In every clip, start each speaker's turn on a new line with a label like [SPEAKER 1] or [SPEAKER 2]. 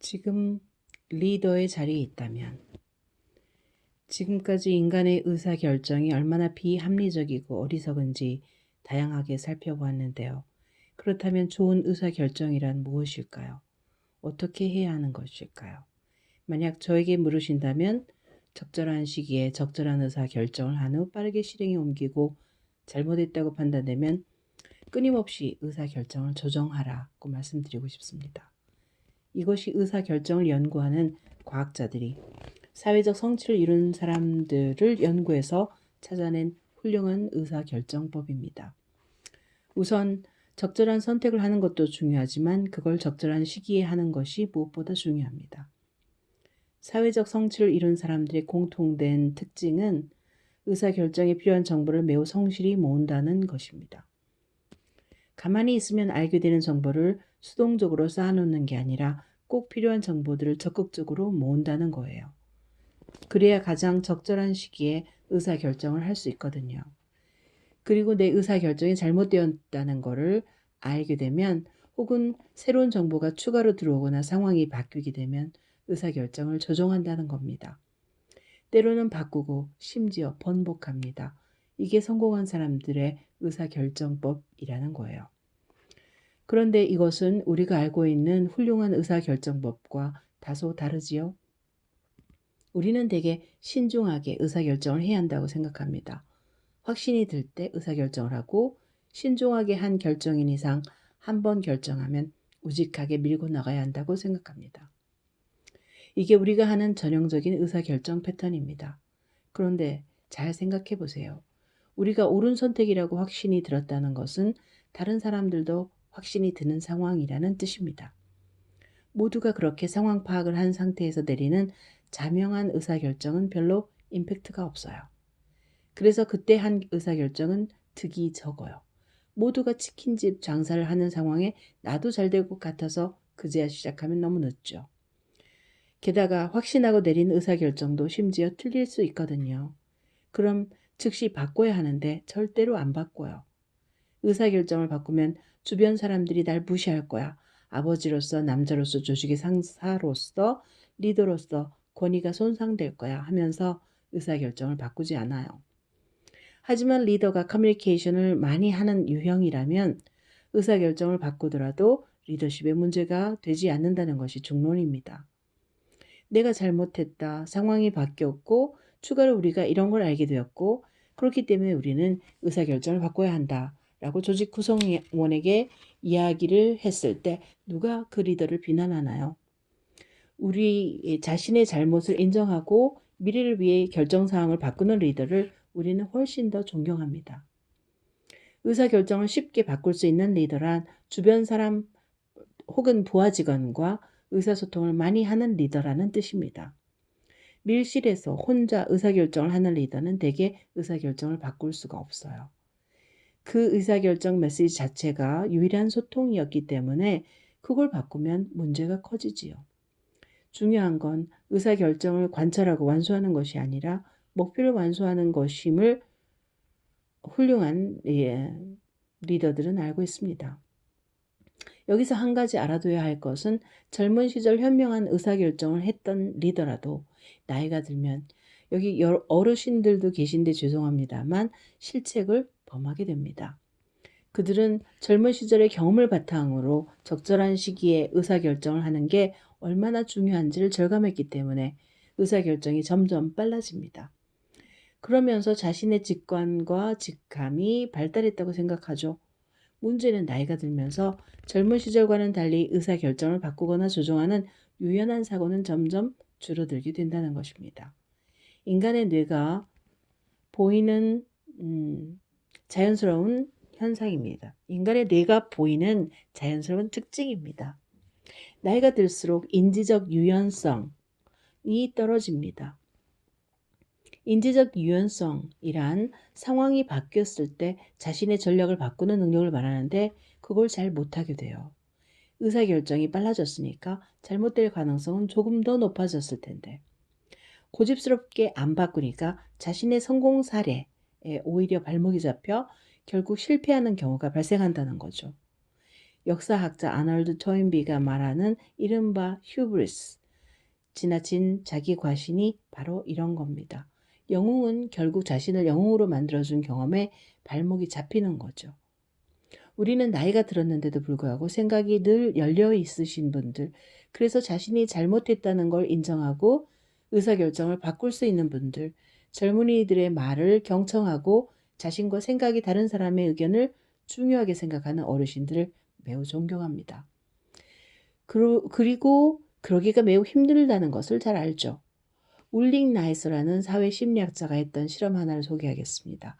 [SPEAKER 1] 지금 리더의 자리에 있다면 지금까지 인간의 의사결정이 얼마나 비합리적이고 어리석은지 다양하게 살펴보았는데요. 그렇다면 좋은 의사결정이란 무엇일까요? 어떻게 해야 하는 것일까요? 만약 저에게 물으신다면 적절한 시기에 적절한 의사결정을 한 후 빠르게 실행에 옮기고 잘못했다고 판단되면 끊임없이 의사결정을 조정하라고 말씀드리고 싶습니다. 이것이 의사결정을 연구하는 과학자들이 사회적 성취를 이룬 사람들을 연구해서 찾아낸 훌륭한 의사결정법입니다. 우선 적절한 선택을 하는 것도 중요하지만 그걸 적절한 시기에 하는 것이 무엇보다 중요합니다. 사회적 성취를 이룬 사람들의 공통된 특징은 의사결정에 필요한 정보를 매우 성실히 모은다는 것입니다. 가만히 있으면 알게 되는 정보를 수동적으로 쌓아놓는 게 아니라 꼭 필요한 정보들을 적극적으로 모은다는 거예요. 그래야 가장 적절한 시기에 의사결정을 할 수 있거든요. 그리고 내 의사결정이 잘못되었다는 것을 알게 되면 혹은 새로운 정보가 추가로 들어오거나 상황이 바뀌게 되면 의사결정을 조정한다는 겁니다. 때로는 바꾸고 심지어 번복합니다. 이게 성공한 사람들의 의사결정법이라는 거예요. 그런데 이것은 우리가 알고 있는 훌륭한 의사결정법과 다소 다르지요. 우리는 대개 신중하게 의사결정을 해야 한다고 생각합니다. 확신이 들 때 의사결정을 하고 신중하게 한 결정인 이상 한 번 결정하면 우직하게 밀고 나가야 한다고 생각합니다. 이게 우리가 하는 전형적인 의사결정 패턴입니다. 그런데 잘 생각해 보세요. 우리가 옳은 선택이라고 확신이 들었다는 것은 다른 사람들도 확신이 드는 상황이라는 뜻입니다. 모두가 그렇게 상황 파악을 한 상태에서 내리는 자명한 의사결정은 별로 임팩트가 없어요. 그래서 그때 한 의사결정은 득이 적어요. 모두가 치킨집 장사를 하는 상황에 나도 잘 될 것 같아서 그제야 시작하면 너무 늦죠. 게다가 확신하고 내린 의사결정도 심지어 틀릴 수 있거든요. 그럼 즉시 바꿔야 하는데 절대로 안 바꿔요. 의사결정을 바꾸면 주변 사람들이 날 무시할 거야. 아버지로서, 남자로서, 조직의 상사로서, 리더로서 권위가 손상될 거야 하면서 의사결정을 바꾸지 않아요. 하지만 리더가 커뮤니케이션을 많이 하는 유형이라면 의사결정을 바꾸더라도 리더십에 문제가 되지 않는다는 것이 중론입니다. 내가 잘못했다. 상황이 바뀌었고 추가로 우리가 이런 걸 알게 되었고 그렇기 때문에 우리는 의사결정을 바꿔야 한다. 라고 조직 구성원에게 이야기를 했을 때 누가 그 리더를 비난하나요? 우리 자신의 잘못을 인정하고 미래를 위해 결정사항을 바꾸는 리더를 우리는 훨씬 더 존경합니다. 의사결정을 쉽게 바꿀 수 있는 리더란 주변 사람 혹은 부하 직원과 의사소통을 많이 하는 리더라는 뜻입니다. 밀실에서 혼자 의사결정을 하는 리더는 대개 의사결정을 바꿀 수가 없어요. 그 의사결정 메시지 자체가 유일한 소통이었기 때문에 그걸 바꾸면 문제가 커지지요. 중요한 건 의사결정을 관찰하고 완수하는 것이 아니라 목표를 완수하는 것임을 훌륭한 리더들은 알고 있습니다. 여기서 한 가지 알아둬야 할 것은 젊은 시절 현명한 의사결정을 했던 리더라도 나이가 들면 여기 어르신들도 계신데 죄송합니다만 실책을 범하게 됩니다. 그들은 젊은 시절의 경험을 바탕으로 적절한 시기에 의사결정을 하는 게 얼마나 중요한지를 절감했기 때문에 의사결정이 점점 빨라집니다. 그러면서 자신의 직관과 직감이 발달했다고 생각하죠. 문제는 나이가 들면서 젊은 시절과는 달리 의사결정을 바꾸거나 조정하는 유연한 사고는 점점 줄어들게 된다는 것입니다. 인간의 뇌가 보이는 자연스러운 현상입니다. 인간의 뇌가 보이는 자연스러운 특징입니다. 나이가 들수록 인지적 유연성이 떨어집니다. 인지적 유연성이란 상황이 바뀌었을 때 자신의 전략을 바꾸는 능력을 말하는데 그걸 잘 못하게 돼요. 의사결정이 빨라졌으니까 잘못될 가능성은 조금 더 높아졌을 텐데 고집스럽게 안 바꾸니까 자신의 성공 사례에 오히려 발목이 잡혀 결국 실패하는 경우가 발생한다는 거죠. 역사학자 아놀드 토인비가 말하는 이른바 휴브리스, 지나친 자기 과신이 바로 이런 겁니다. 영웅은 결국 자신을 영웅으로 만들어준 경험에 발목이 잡히는 거죠. 우리는 나이가 들었는데도 불구하고 생각이 늘 열려 있으신 분들, 그래서 자신이 잘못했다는 걸 인정하고 의사결정을 바꿀 수 있는 분들, 젊은이들의 말을 경청하고 자신과 생각이 다른 사람의 의견을 중요하게 생각하는 어르신들을 매우 존경합니다. 그리고 그러기가 매우 힘들다는 것을 잘 알죠. 울릭 나이서라는 사회심리학자가 했던 실험 하나를 소개하겠습니다.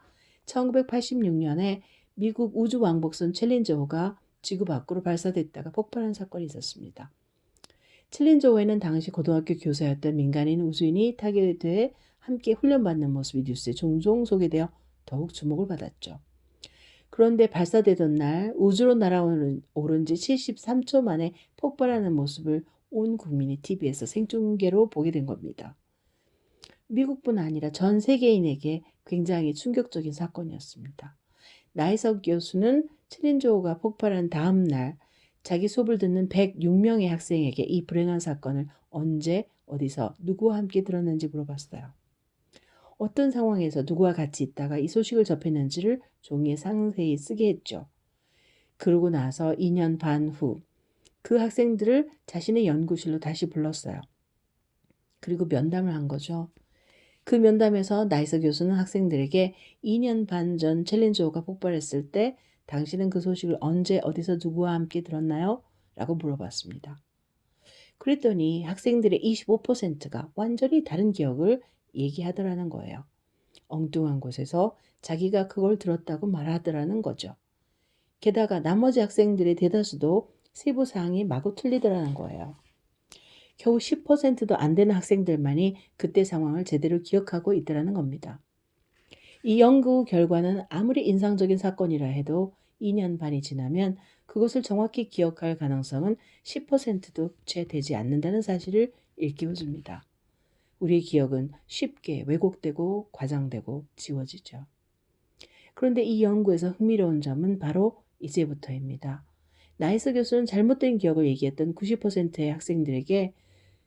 [SPEAKER 1] 1986년에 미국 우주왕복선 챌린저호가 지구 밖으로 발사됐다가 폭발한 사건이 있었습니다. 챌린저호에는 당시 고등학교 교사였던 민간인 우주인이 타게 돼 함께 훈련받는 모습이 뉴스에 종종 소개되어 더욱 주목을 받았죠. 그런데 발사되던 날 우주로 날아오른 지 73초 만에 폭발하는 모습을 온 국민이 TV에서 생중계로 보게 된 겁니다. 미국뿐 아니라 전 세계인에게 굉장히 충격적인 사건이었습니다. 나이석 교수는 챌린저호가 폭발한 다음 날 자기 수업을 듣는 106명의 학생에게 이 불행한 사건을 언제, 어디서, 누구와 함께 들었는지 물어봤어요. 어떤 상황에서 누구와 같이 있다가 이 소식을 접했는지를 종이에 상세히 쓰게 했죠. 그러고 나서 2년 반 후 그 학생들을 자신의 연구실로 다시 불렀어요. 그리고 면담을 한 거죠. 그 면담에서 나이서 교수는 학생들에게 2년 반 전 챌린저호가 폭발했을 때 당신은 그 소식을 언제 어디서 누구와 함께 들었나요? 라고 물어봤습니다. 그랬더니 학생들의 25%가 완전히 다른 기억을 얘기하더라는 거예요. 엉뚱한 곳에서 자기가 그걸 들었다고 말하더라는 거죠. 게다가 나머지 학생들의 대다수도 세부 사항이 마구 틀리더라는 거예요. 겨우 10%도 안 되는 학생들만이 그때 상황을 제대로 기억하고 있더라는 겁니다. 이 연구 결과는 아무리 인상적인 사건이라 해도 2년 반이 지나면 그것을 정확히 기억할 가능성은 10%도 채 되지 않는다는 사실을 일깨워줍니다. 우리의 기억은 쉽게 왜곡되고 과장되고 지워지죠. 그런데 이 연구에서 흥미로운 점은 바로 이제부터입니다. 나이스 교수는 잘못된 기억을 얘기했던 90%의 학생들에게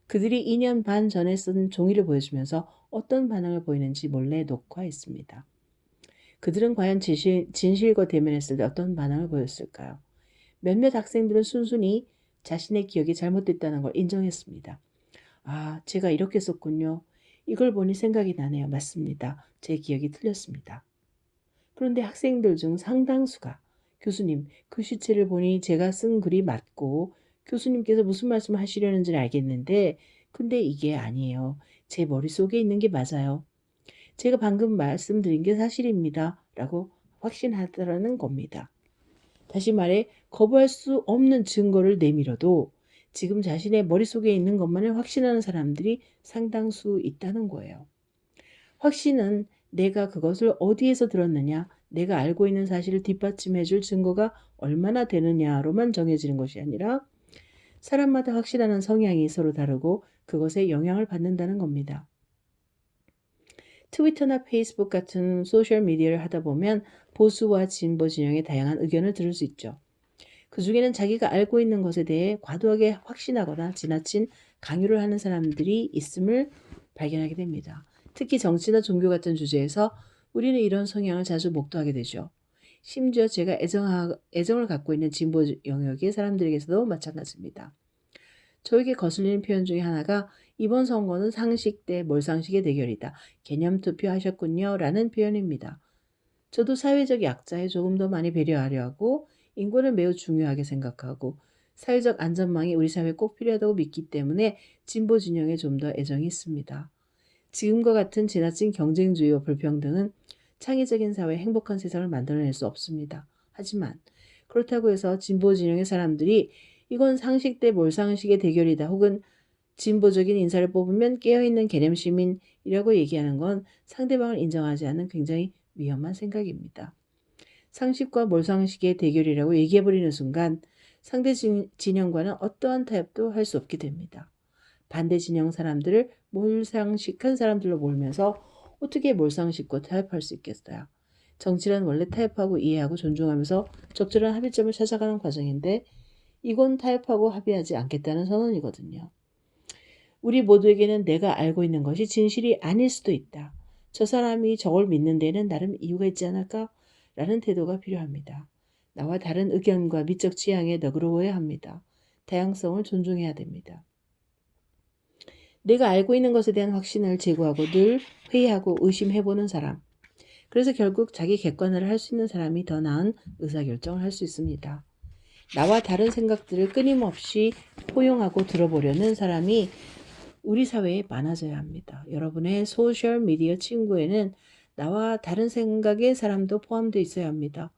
[SPEAKER 1] 그들이 2년 반 전에 쓴 종이를 보여주면서 어떤 반응을 보이는지 몰래 녹화했습니다. 그들은 과연 진실과 대면했을 때 어떤 반응을 보였을까요? 몇몇 학생들은 순순히 자신의 기억이 잘못됐다는 걸 인정했습니다. 아, 제가 이렇게 썼군요. 이걸 보니 생각이 나네요. 맞습니다. 제 기억이 틀렸습니다. 그런데 학생들 중 상당수가 교수님, 글씨체를 보니 제가 쓴 글이 맞고 교수님께서 무슨 말씀 하시려는지를 알겠는데 근데 이게 아니에요. 제 머릿속에 있는 게 맞아요. 제가 방금 말씀드린 게 사실입니다. 라고 확신하더라는 겁니다. 다시 말해 거부할 수 없는 증거를 내밀어도 지금 자신의 머릿속에 있는 것만을 확신하는 사람들이 상당수 있다는 거예요. 확신은 내가 그것을 어디에서 들었느냐, 내가 알고 있는 사실을 뒷받침해 줄 증거가 얼마나 되느냐로만 정해지는 것이 아니라 사람마다 확신하는 성향이 서로 다르고 그것에 영향을 받는다는 겁니다. 트위터나 페이스북 같은 소셜미디어를 하다 보면 보수와 진보 진영의 다양한 의견을 들을 수 있죠. 그 중에는 자기가 알고 있는 것에 대해 과도하게 확신하거나 지나친 강요를 하는 사람들이 있음을 발견하게 됩니다. 특히 정치나 종교 같은 주제에서 우리는 이런 성향을 자주 목도하게 되죠. 심지어 제가 애정을 갖고 있는 진보 영역의 사람들에게서도 마찬가지입니다. 저에게 거슬리는 표현 중에 하나가 이번 선거는 상식 대 몰상식의 대결이다. 개념 투표하셨군요. 라는 표현입니다. 저도 사회적 약자에 조금 더 많이 배려하려 하고 인권을 매우 중요하게 생각하고 사회적 안전망이 우리 사회에 꼭 필요하다고 믿기 때문에 진보 진영에 좀 더 애정이 있습니다. 지금과 같은 지나친 경쟁주의와 불평등은 창의적인 사회, 행복한 세상을 만들어낼 수 없습니다. 하지만 그렇다고 해서 진보 진영의 사람들이 이건 상식 대 몰상식의 대결이다 혹은 진보적인 인사를 뽑으면 깨어있는 개념 시민이라고 얘기하는 건 상대방을 인정하지 않는 굉장히 위험한 생각입니다. 상식과 몰상식의 대결이라고 얘기해버리는 순간 상대 진영과는 어떠한 타협도 할 수 없게 됩니다. 반대 진영 사람들을 몰상식한 사람들로 몰면서 어떻게 몰상식과 타협할 수 있겠어요? 정치란 원래 타협하고 이해하고 존중하면서 적절한 합의점을 찾아가는 과정인데 이건 타협하고 합의하지 않겠다는 선언이거든요. 우리 모두에게는 내가 알고 있는 것이 진실이 아닐 수도 있다. 저 사람이 저걸 믿는 데는 나름 이유가 있지 않을까? 라는 태도가 필요합니다. 나와 다른 의견과 미적 취향에 너그러워야 합니다. 다양성을 존중해야 됩니다. 내가 알고 있는 것에 대한 확신을 제고하고 늘 회의하고 의심해보는 사람. 그래서 결국 자기 객관화를 할 수 있는 사람이 더 나은 의사결정을 할 수 있습니다. 나와 다른 생각들을 끊임없이 포용하고 들어보려는 사람이 우리 사회에 많아져야 합니다. 여러분의 소셜미디어 친구에는 나와 다른 생각의 사람도 포함되어 있어야 합니다.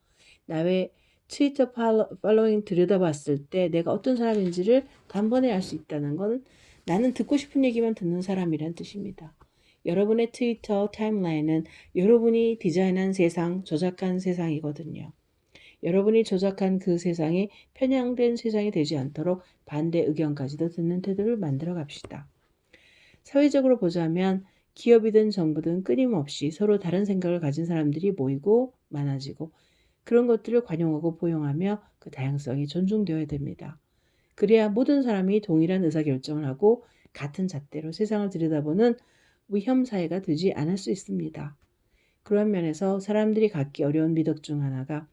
[SPEAKER 1] 나의 트위터 팔로잉 들여다봤을 때 내가 어떤 사람인지를 단번에 알 수 있다는 건 나는 듣고 싶은 얘기만 듣는 사람이란 뜻입니다. 여러분의 트위터 타임라인은 여러분이 디자인한 세상, 조작한 세상이거든요. 여러분이 조작한 그 세상이 편향된 세상이 되지 않도록 반대 의견까지도 듣는 태도를 만들어 갑시다. 사회적으로 보자면 기업이든 정부든 끊임없이 서로 다른 생각을 가진 사람들이 모이고 많아지고 그런 것들을 관용하고 포용하며 그 다양성이 존중되어야 됩니다. 그래야 모든 사람이 동일한 의사결정을 하고 같은 잣대로 세상을 들여다보는 위험사회가 되지 않을 수 있습니다. 그런 면에서 사람들이 갖기 어려운 미덕 중 하나가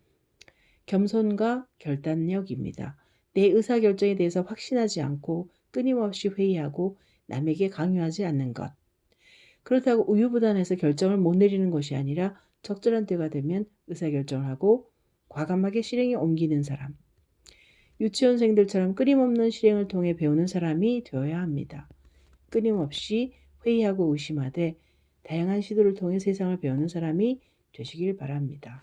[SPEAKER 1] 겸손과 결단력입니다. 내 의사결정에 대해서 확신하지 않고 끊임없이 회의하고 남에게 강요하지 않는 것. 그렇다고 우유부단해서 결정을 못 내리는 것이 아니라 적절한 때가 되면 의사결정을 하고 과감하게 실행에 옮기는 사람. 유치원생들처럼 끊임없는 실행을 통해 배우는 사람이 되어야 합니다. 끊임없이 회의하고 의심하되 다양한 시도를 통해 세상을 배우는 사람이 되시길 바랍니다.